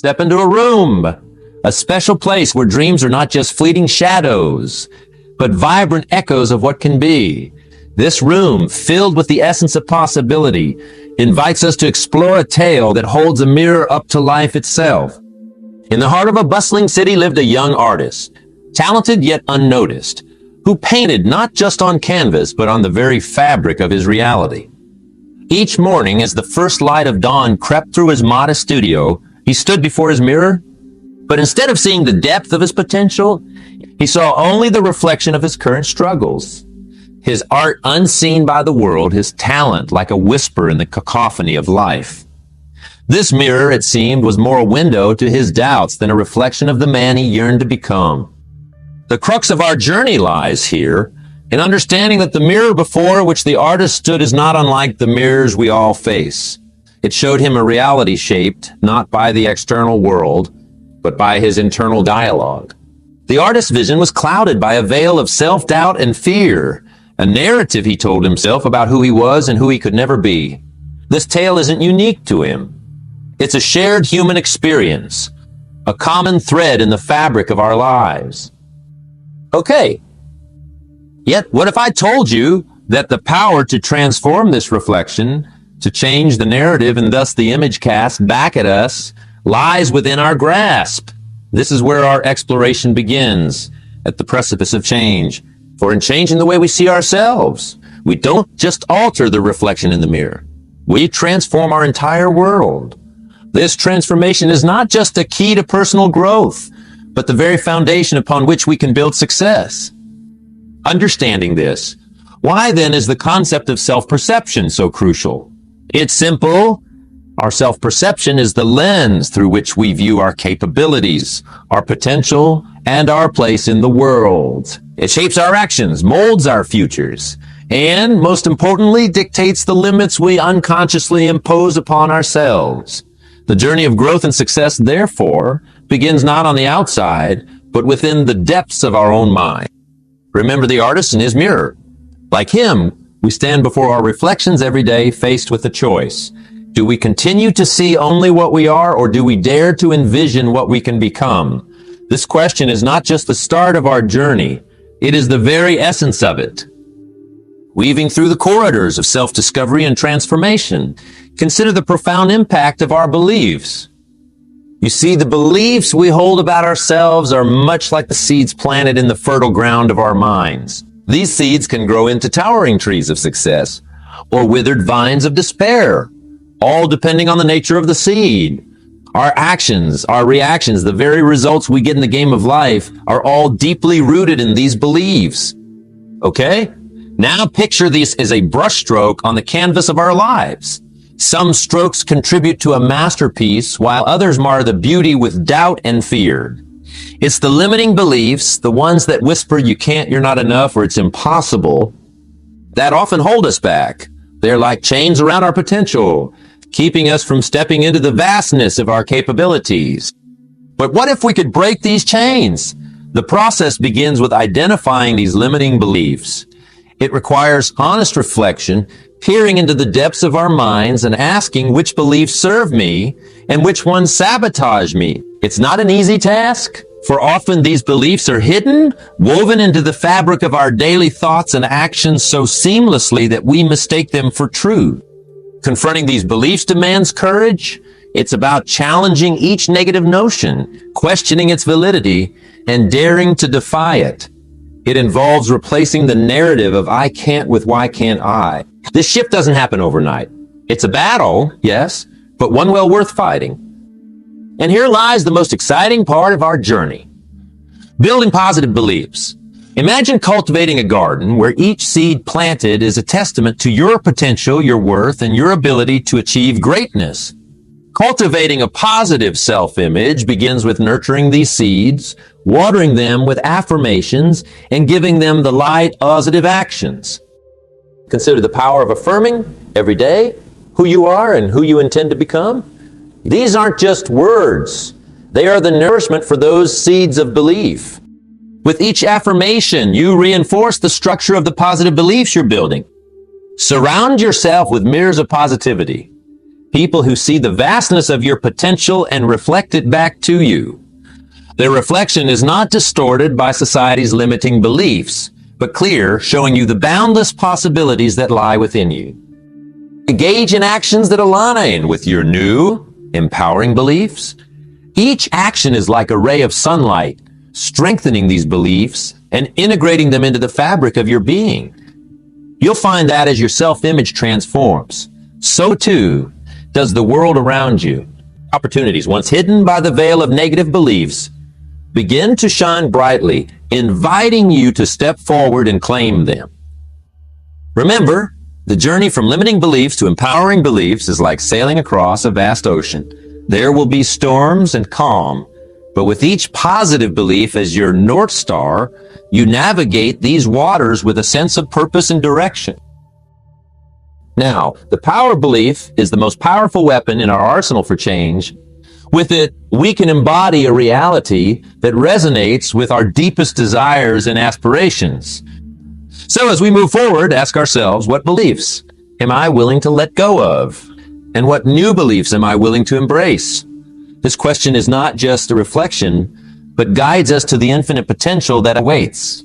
Step into a room, a special place where dreams are not just fleeting shadows, but vibrant echoes of what can be. This room, filled with the essence of possibility, invites us to explore a tale that holds a mirror up to life itself. In the heart of a bustling city lived a young artist, talented yet unnoticed, who painted not just on canvas, but on the very fabric of his reality. Each morning, as the first light of dawn crept through his modest studio, he stood before his mirror, but instead of seeing the depth of his potential, he saw only the reflection of his current struggles. His art unseen by the world, his talent like a whisper in the cacophony of life. This mirror, it seemed, was more a window to his doubts than a reflection of the man he yearned to become. The crux of our journey lies here, in understanding that the mirror before which the artist stood is not unlike the mirrors we all face. It showed him a reality shaped not by the external world, but by his internal dialogue. The artist's vision was clouded by a veil of self-doubt and fear, a narrative, he told himself, about who he was and who he could never be. This tale isn't unique to him. It's a shared human experience, a common thread in the fabric of our lives. Okay, yet what if I told you that the power to transform this reflection, to change the narrative and thus the image cast back at us, lies within our grasp? This is where our exploration begins, at the precipice of change. For in changing the way we see ourselves, we don't just alter the reflection in the mirror. We transform our entire world. This transformation is not just a key to personal growth, but the very foundation upon which we can build success. Understanding this, why then is the concept of self-perception so crucial? It's simple. Our self-perception is the lens through which we view our capabilities, our potential, and our place in the world. It shapes our actions, molds our futures, and, most importantly, dictates the limits we unconsciously impose upon ourselves. The journey of growth and success, therefore, begins not on the outside, but within the depths of our own mind. Remember the artist and his mirror. Like him, we stand before our reflections every day, faced with a choice. Do we continue to see only what we are, or do we dare to envision what we can become? This question is not just the start of our journey, it is the very essence of it. Weaving through the corridors of self-discovery and transformation, consider the profound impact of our beliefs. You see, the beliefs we hold about ourselves are much like the seeds planted in the fertile ground of our minds. These seeds can grow into towering trees of success, or withered vines of despair, all depending on the nature of the seed. Our actions, our reactions, the very results we get in the game of life are all deeply rooted in these beliefs. Okay? Now picture this as a brushstroke on the canvas of our lives. Some strokes contribute to a masterpiece, while others mar the beauty with doubt and fear. It's the limiting beliefs, the ones that whisper you can't, you're not enough, or it's impossible, that often hold us back. They're like chains around our potential, keeping us from stepping into the vastness of our capabilities. But what if we could break these chains? The process begins with identifying these limiting beliefs. It requires honest reflection, peering into the depths of our minds and asking which beliefs serve me and which ones sabotage me. It's not an easy task, for often these beliefs are hidden, woven into the fabric of our daily thoughts and actions so seamlessly that we mistake them for truth. Confronting these beliefs demands courage. It's about challenging each negative notion, questioning its validity, and daring to defy it. It involves replacing the narrative of I can't with why can't I. This shift doesn't happen overnight. It's a battle, yes, but one well worth fighting. And here lies the most exciting part of our journey. Building positive beliefs. Imagine cultivating a garden where each seed planted is a testament to your potential, your worth, and your ability to achieve greatness. Cultivating a positive self-image begins with nurturing these seeds, watering them with affirmations, and giving them the light, positive actions. Consider the power of affirming every day who you are and who you intend to become. These aren't just words. They are the nourishment for those seeds of belief. With each affirmation, you reinforce the structure of the positive beliefs you're building. Surround yourself with mirrors of positivity. People who see the vastness of your potential and reflect it back to you. Their reflection is not distorted by society's limiting beliefs, but clear, showing you the boundless possibilities that lie within you. Engage in actions that align with your new, empowering beliefs. Each action is like a ray of sunlight, strengthening these beliefs and integrating them into the fabric of your being. You'll find that as your self-image transforms, so too does the world around you. Opportunities once hidden by the veil of negative beliefs begin to shine brightly, inviting you to step forward and claim them. Remember, the journey from limiting beliefs to empowering beliefs is like sailing across a vast ocean. There will be storms and calm, but with each positive belief as your North Star, you navigate these waters with a sense of purpose and direction. Now, the power of belief is the most powerful weapon in our arsenal for change. With it, we can embody a reality that resonates with our deepest desires and aspirations. So as we move forward, ask ourselves, what beliefs am I willing to let go of? And what new beliefs am I willing to embrace? This question is not just a reflection, but guides us to the infinite potential that awaits.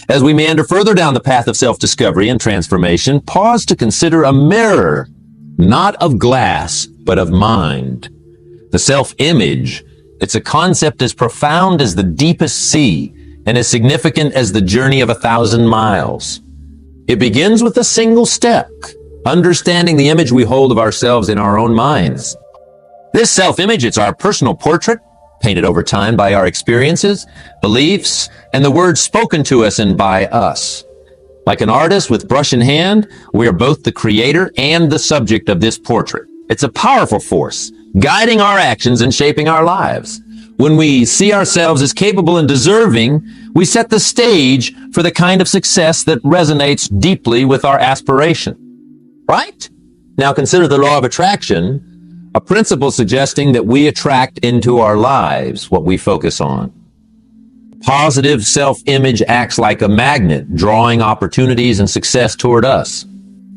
As we meander further down the path of self-discovery and transformation, pause to consider a mirror, not of glass, but of mind. The self-image, it's a concept as profound as the deepest sea and as significant as the journey of 1,000 miles. It begins with a single step, understanding the image we hold of ourselves in our own minds. This self-image, it's our personal portrait, painted over time by our experiences, beliefs, and the words spoken to us and by us. Like an artist with brush in hand, we are both the creator and the subject of this portrait. It's a powerful force, guiding our actions and shaping our lives. When we see ourselves as capable and deserving, we set the stage for the kind of success that resonates deeply with our aspiration. Right? Now consider the law of attraction, a principle suggesting that we attract into our lives what we focus on. Positive self-image acts like a magnet, drawing opportunities and success toward us.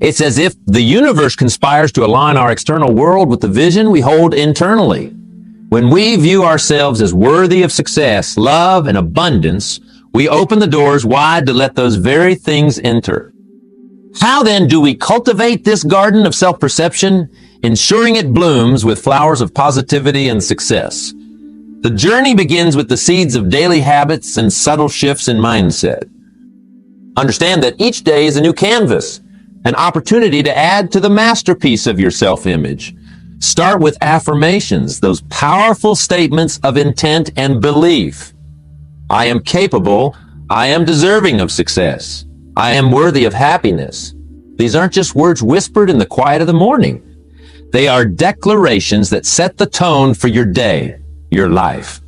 It's as if the universe conspires to align our external world with the vision we hold internally. When we view ourselves as worthy of success, love, and abundance, we open the doors wide to let those very things enter. How then do we cultivate this garden of self-perception, ensuring it blooms with flowers of positivity and success? The journey begins with the seeds of daily habits and subtle shifts in mindset. Understand that each day is a new canvas, an opportunity to add to the masterpiece of your self-image. Start with affirmations, those powerful statements of intent and belief. I am capable. I am deserving of success. I am worthy of happiness. These aren't just words whispered in the quiet of the morning. They are declarations that set the tone for your day, your life.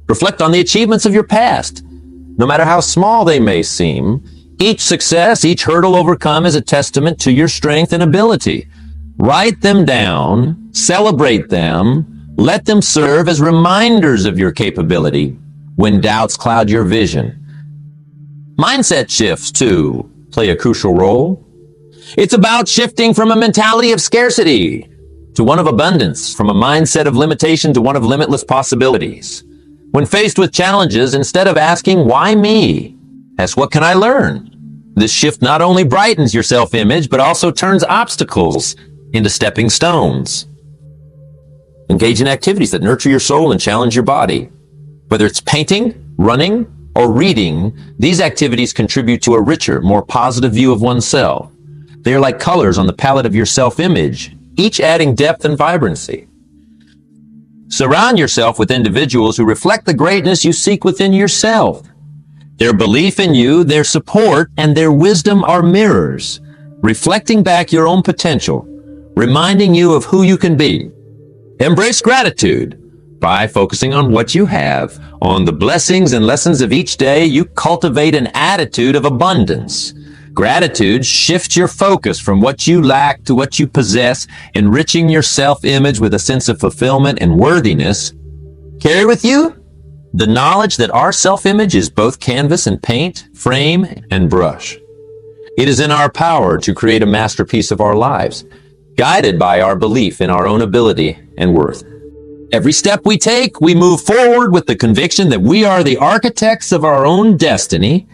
Reflect on the achievements of your past. No matter how small they may seem, each success, each hurdle overcome is a testament to your strength and ability. Write them down, celebrate them, let them serve as reminders of your capability when doubts cloud your vision. Mindset shifts, too, play a crucial role. It's about shifting from a mentality of scarcity to one of abundance, from a mindset of limitation to one of limitless possibilities. When faced with challenges, instead of asking, why me? Ask, what can I learn? This shift not only brightens your self-image, but also turns obstacles into stepping stones. Engage in activities that nurture your soul and challenge your body. Whether it's painting, running, or reading, these activities contribute to a richer, more positive view of oneself. They are like colors on the palette of your self-image, each adding depth and vibrancy. Surround yourself with individuals who reflect the greatness you seek within yourself. Their belief in you, their support, and their wisdom are mirrors, reflecting back your own potential, reminding you of who you can be. Embrace gratitude. By focusing on what you have, on the blessings and lessons of each day, you cultivate an attitude of abundance. Gratitude shifts your focus from what you lack to what you possess, enriching your self-image with a sense of fulfillment and worthiness. Carry with you the knowledge that our self-image is both canvas and paint, frame and brush. It is in our power to create a masterpiece of our lives. guided by our belief in our own ability and worth. Every step we take, we move forward with the conviction that we are the architects of our own destiny,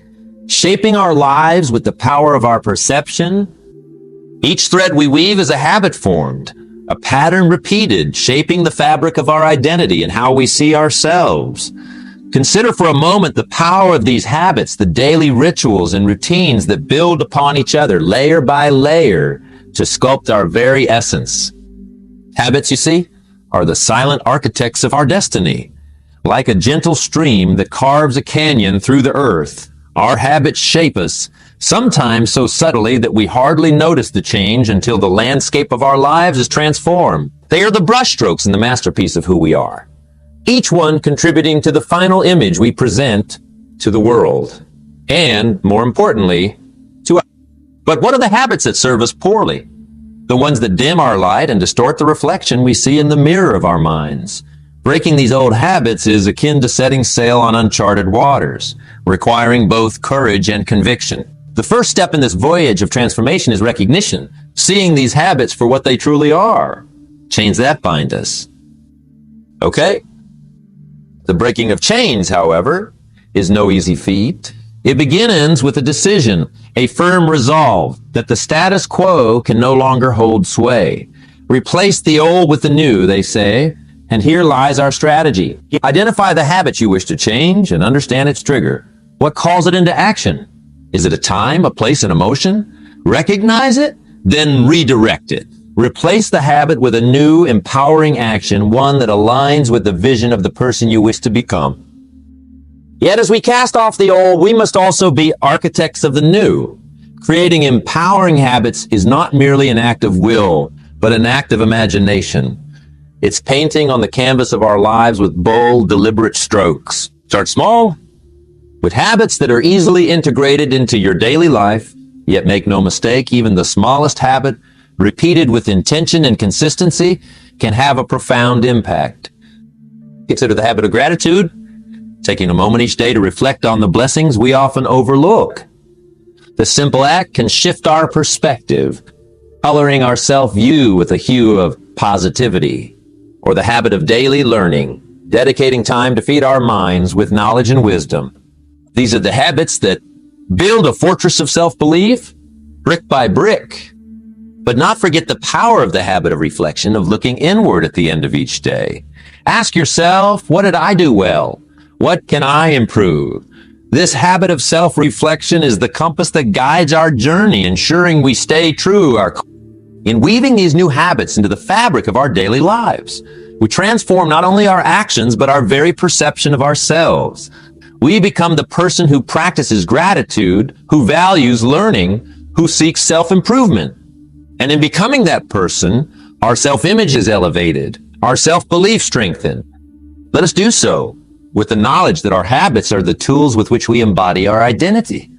shaping our lives with the power of our perception. Each thread we weave is a habit formed, a pattern repeated, shaping the fabric of our identity and how we see ourselves. Consider for a moment the power of these habits, the daily rituals and routines that build upon each other, layer by layer, to sculpt our very essence. Habits, you see, are the silent architects of our destiny. Like a gentle stream that carves a canyon through the earth, our habits shape us, sometimes so subtly that we hardly notice the change until the landscape of our lives is transformed. They are the brushstrokes in the masterpiece of who we are, each one contributing to the final image we present to the world, and, more importantly, to us. But what are the habits that serve us poorly? The ones that dim our light and distort the reflection we see in the mirror of our minds. Breaking these old habits is akin to setting sail on uncharted waters, requiring both courage and conviction. The first step in this voyage of transformation is recognition, seeing these habits for what they truly are. Chains that bind us. Okay? The breaking of chains, however, is no easy feat. It begins with a decision, a firm resolve that the status quo can no longer hold sway. Replace the old with the new, they say, and here lies our strategy. Identify the habit you wish to change and understand its trigger. What calls it into action? Is it a time, a place, an emotion? Recognize it, then redirect it. Replace the habit with a new, empowering action, one that aligns with the vision of the person you wish to become. Yet as we cast off the old, we must also be architects of the new. Creating empowering habits is not merely an act of will, but an act of imagination. It's painting on the canvas of our lives with bold, deliberate strokes. Start small, with habits that are easily integrated into your daily life, yet make no mistake, even the smallest habit, repeated with intention and consistency, can have a profound impact. Consider the habit of gratitude, taking a moment each day to reflect on the blessings we often overlook. The simple act can shift our perspective, coloring our self-view with a hue of positivity. Or the habit of daily learning, dedicating time to feed our minds with knowledge and wisdom. These are the habits that build a fortress of self-belief, brick by brick. But not forget the power of the habit of reflection, of looking inward at the end of each day. Ask yourself, what did I do well? What can I improve? This habit of self-reflection is the compass that guides our journey, ensuring we stay true in weaving these new habits into the fabric of our daily lives. We transform not only our actions, but our very perception of ourselves. We become the person who practices gratitude, who values learning, who seeks self-improvement. And in becoming that person, our self-image is elevated, our self-belief strengthened. Let us do so with the knowledge that our habits are the tools with which we embody our identity.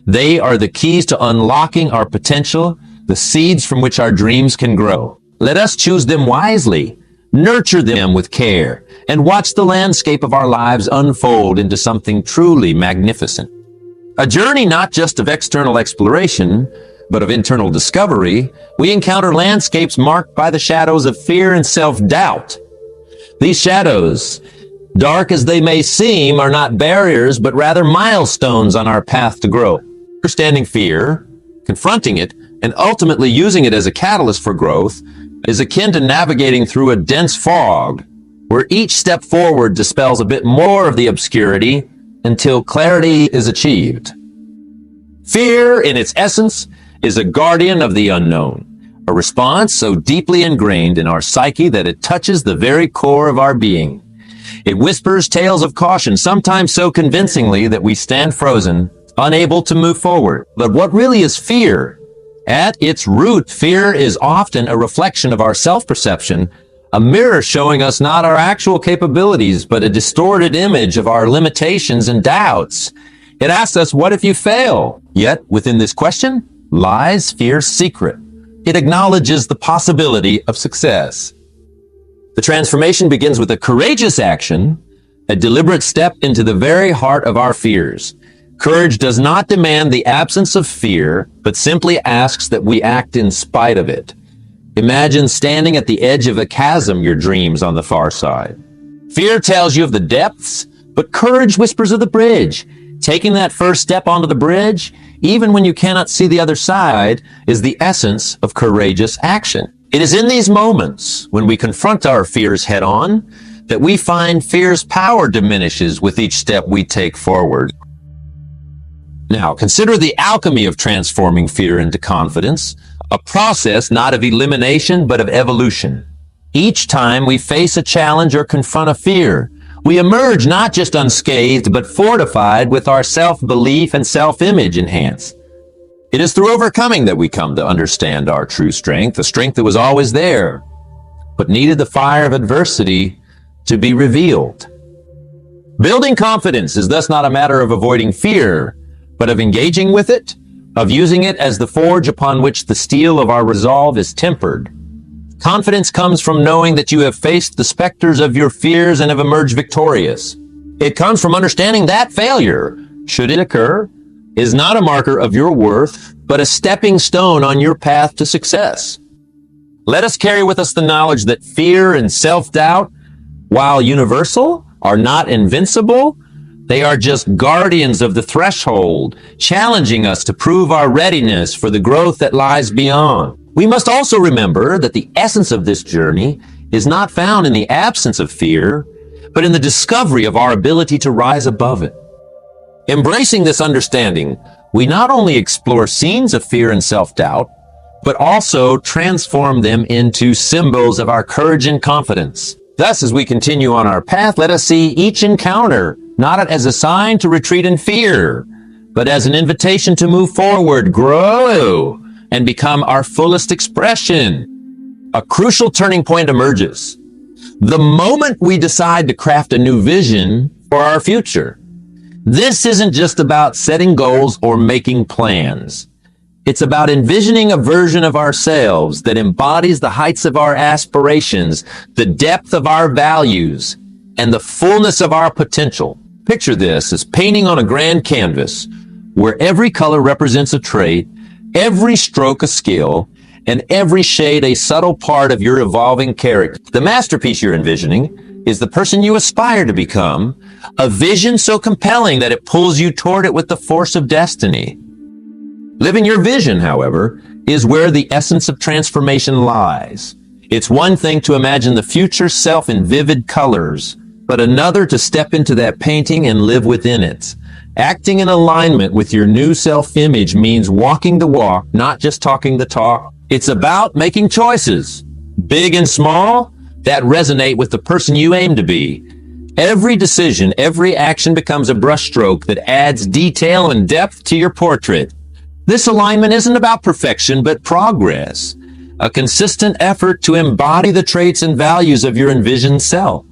They are the keys to unlocking our potential, the seeds from which our dreams can grow. Let us choose them wisely, nurture them with care, and watch the landscape of our lives unfold into something truly magnificent. A journey not just of external exploration, but of internal discovery. We encounter landscapes marked by the shadows of fear and self-doubt. These shadows, dark as they may seem, are not barriers, but rather milestones on our path to grow. Understanding fear, confronting it, and ultimately using it as a catalyst for growth is akin to navigating through a dense fog, where each step forward dispels a bit more of the obscurity until clarity is achieved. Fear, in its essence, is a guardian of the unknown, a response so deeply ingrained in our psyche that it touches the very core of our being. It whispers tales of caution, sometimes so convincingly that we stand frozen, unable to move forward. But what really is fear? At its root, fear is often a reflection of our self-perception, a mirror showing us not our actual capabilities, but a distorted image of our limitations and doubts. It asks us, what if you fail? Yet, within this question lies fear's secret. It acknowledges the possibility of success. The transformation begins with a courageous action, a deliberate step into the very heart of our fears. Courage does not demand the absence of fear, but simply asks that we act in spite of it. Imagine standing at the edge of a chasm, your dreams on the far side. Fear tells you of the depths, but courage whispers of the bridge. Taking that first step onto the bridge, even when you cannot see the other side, is the essence of courageous action. It is in these moments, when we confront our fears head on, that we find fear's power diminishes with each step we take forward. Now, consider the alchemy of transforming fear into confidence, a process not of elimination, but of evolution. Each time we face a challenge or confront a fear, we emerge not just unscathed, but fortified with our self-belief and self-image enhanced. It is through overcoming that we come to understand our true strength, a strength that was always there, but needed the fire of adversity to be revealed. Building confidence is thus not a matter of avoiding fear, but of engaging with it, of using it as the forge upon which the steel of our resolve is tempered. Confidence comes from knowing that you have faced the specters of your fears and have emerged victorious. It comes from understanding that failure, should it occur, is not a marker of your worth, but a stepping stone on your path to success. Let us carry with us the knowledge that fear and self-doubt, while universal, are not invincible. They are just guardians of the threshold, challenging us to prove our readiness for the growth that lies beyond. We must also remember that the essence of this journey is not found in the absence of fear, but in the discovery of our ability to rise above it. Embracing this understanding, we not only explore scenes of fear and self-doubt, but also transform them into symbols of our courage and confidence. Thus, as we continue on our path, let us see each encounter not as a sign to retreat in fear, but as an invitation to move forward, grow, and become our fullest expression. A crucial turning point emerges. The moment we decide to craft a new vision for our future. This isn't just about setting goals or making plans. It's about envisioning a version of ourselves that embodies the heights of our aspirations, the depth of our values, and the fullness of our potential. Picture this as painting on a grand canvas, where every color represents a trait, every stroke a skill, and every shade a subtle part of your evolving character. The masterpiece you're envisioning is the person you aspire to become, a vision so compelling that it pulls you toward it with the force of destiny. Living your vision, however, is where the essence of transformation lies. It's one thing to imagine the future self in vivid colors, but another to step into that painting and live within it. Acting in alignment with your new self-image means walking the walk, not just talking the talk. It's about making choices, big and small, that resonate with the person you aim to be. Every decision, every action becomes a brushstroke that adds detail and depth to your portrait. This alignment isn't about perfection, but progress, a consistent effort to embody the traits and values of your envisioned self.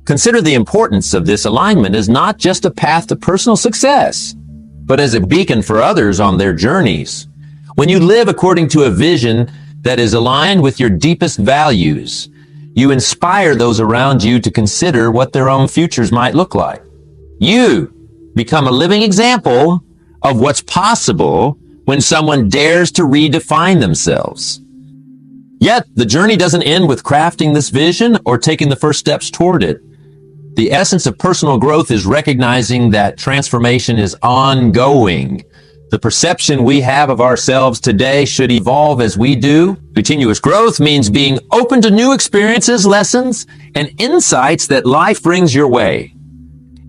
Consider the importance of this alignment as not just a path to personal success, but as a beacon for others on their journeys. When you live according to a vision that is aligned with your deepest values, you inspire those around you to consider what their own futures might look like. You become a living example of what's possible when someone dares to redefine themselves. Yet, the journey doesn't end with crafting this vision or taking the first steps toward it. The essence of personal growth is recognizing that transformation is ongoing. The perception we have of ourselves today should evolve as we do. Continuous growth means being open to new experiences, lessons, and insights that life brings your way.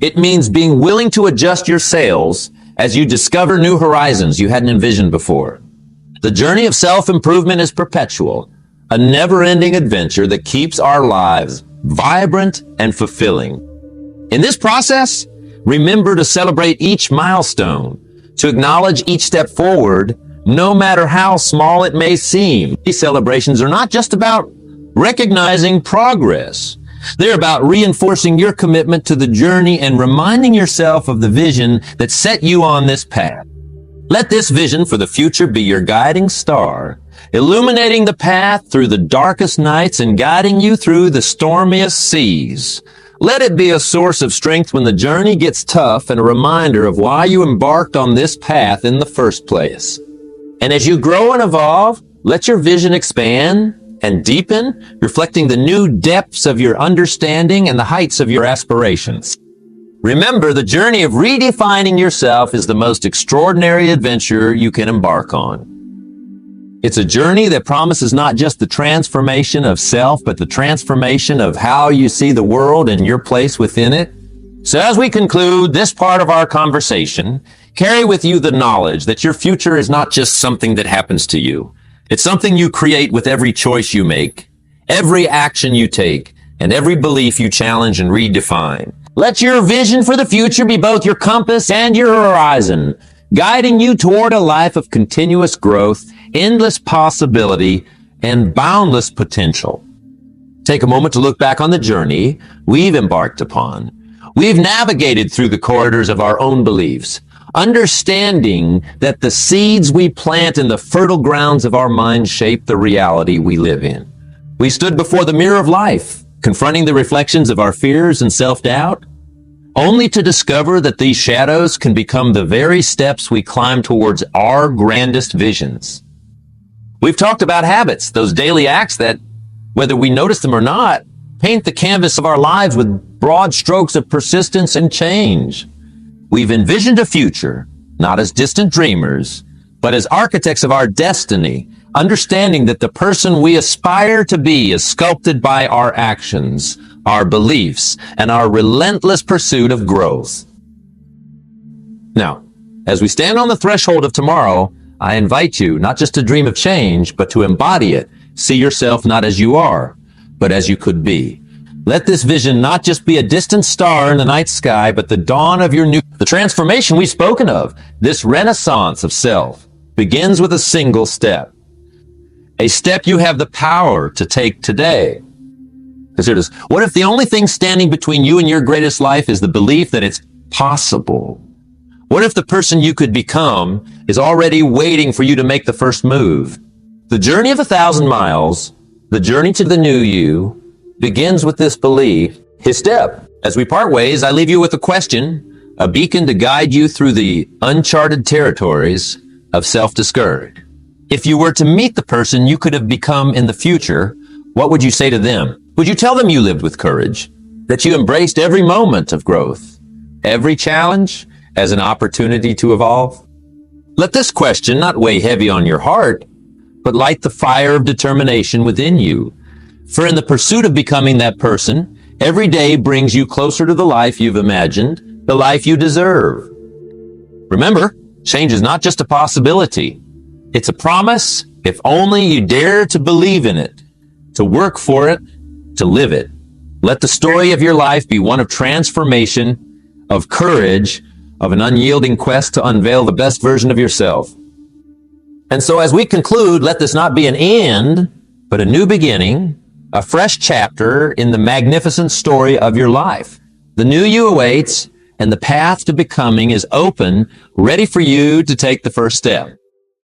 It means being willing to adjust your sails as you discover new horizons you hadn't envisioned before. The journey of self-improvement is perpetual, a never-ending adventure that keeps our lives vibrant and fulfilling. In this process, remember to celebrate each milestone, to acknowledge each step forward, no matter how small it may seem. These celebrations are not just about recognizing progress. They're about reinforcing your commitment to the journey and reminding yourself of the vision that set you on this path. Let this vision for the future be your guiding star, illuminating the path through the darkest nights and guiding you through the stormiest seas. Let it be a source of strength when the journey gets tough and a reminder of why you embarked on this path in the first place. And as you grow and evolve, Let your vision expand and deepen, reflecting the new depths of your understanding and the heights of your aspirations. Remember, the journey of redefining yourself is the most extraordinary adventure you can embark on. It's a journey that promises not just the transformation of self, but the transformation of how you see the world and your place within it. So as we conclude this part of our conversation, carry with you the knowledge that your future is not just something that happens to you. It's something you create with every choice you make, every action you take, and every belief you challenge and redefine. Let your vision for the future be both your compass and your horizon, guiding you toward a life of continuous growth, endless possibility, and boundless potential. Take a moment to look back on the journey we've embarked upon. We've navigated through the corridors of our own beliefs, understanding that the seeds we plant in the fertile grounds of our mind shape the reality we live in. We stood before the mirror of life, confronting the reflections of our fears and self-doubt, only to discover that these shadows can become the very steps we climb towards our grandest visions. We've talked about habits, those daily acts that, whether we notice them or not, paint the canvas of our lives with broad strokes of persistence and change. We've envisioned a future, not as distant dreamers, but as architects of our destiny, understanding that the person we aspire to be is sculpted by our actions, our beliefs, and our relentless pursuit of growth. Now, as we stand on the threshold of tomorrow, I invite you not just to dream of change, but to embody it. See yourself not as you are, but as you could be. Let this vision not just be a distant star in the night sky, but the dawn of the transformation we've spoken of. This renaissance of self begins with a single step. A step you have the power to take today. Consider this. What if the only thing standing between you and your greatest life is the belief that it's possible? What if the person you could become is already waiting for you to make the first move? The journey of 1,000 miles, the journey to the new you, begins with this belief. His step. As we part ways, I leave you with a question, a beacon to guide you through the uncharted territories of self-discovery. If you were to meet the person you could have become in the future, what would you say to them? Would you tell them you lived with courage, that you embraced every moment of growth, every challenge as an opportunity to evolve? Let this question not weigh heavy on your heart, but light the fire of determination within you. For in the pursuit of becoming that person, every day brings you closer to the life you've imagined, the life you deserve. Remember, change is not just a possibility. It's a promise if only you dare to believe in it, to work for it, to live it. Let the story of your life be one of transformation, of courage, of an unyielding quest to unveil the best version of yourself. And so as we conclude, let this not be an end, but a new beginning, a fresh chapter in the magnificent story of your life. The new you awaits, and the path to becoming is open, ready for you to take the first step.